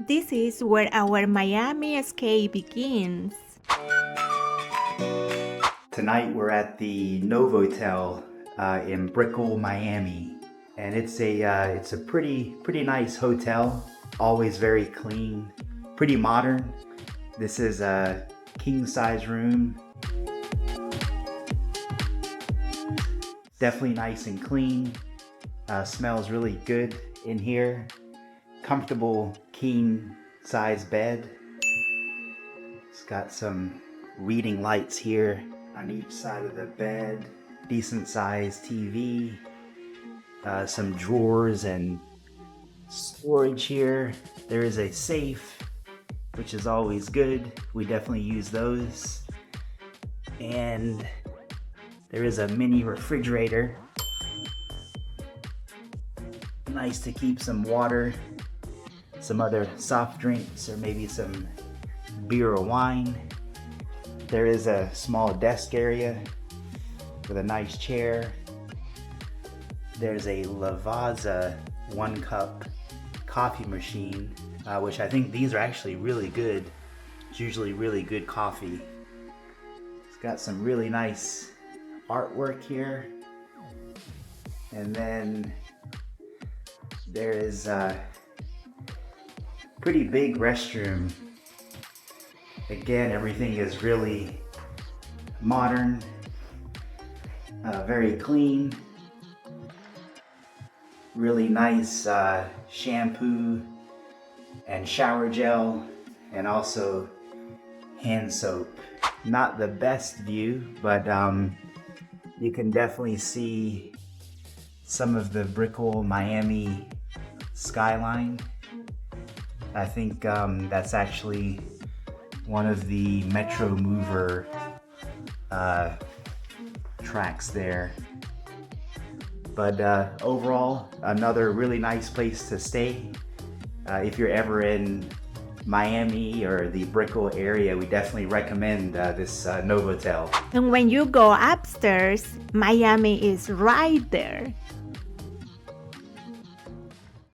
This is where our Miami escape begins. Tonight we're at the Novotel in Brickell, Miami, and it's a pretty nice hotel. Always very clean, pretty modern. This is a king size room. Definitely nice and clean. Smells really good in here. Comfortable king size bed. It's got some reading lights here on each side of the bed. Decent sized TV. Some drawers and storage here. There is a safe, which is always good. We definitely use those. And there is a mini refrigerator. Nice to keep some water, some other soft drinks, or maybe some beer or wine. There is a small desk area with a nice chair. There's a Lavazza 1-cup coffee machine, which I think these are actually really good. It's usually really good coffee. It's got some really nice artwork here. And then there is a pretty big restroom. Again, everything is really modern, very clean, really nice shampoo and shower gel, and also hand soap. Not the best view, but you can definitely see some of the Brickell Miami skyline. I think that's actually one of the Metro Mover tracks there. But overall, another really nice place to stay. If you're ever in Miami or the Brickell area, we definitely recommend this Novotel. And when you go upstairs, Miami is right there.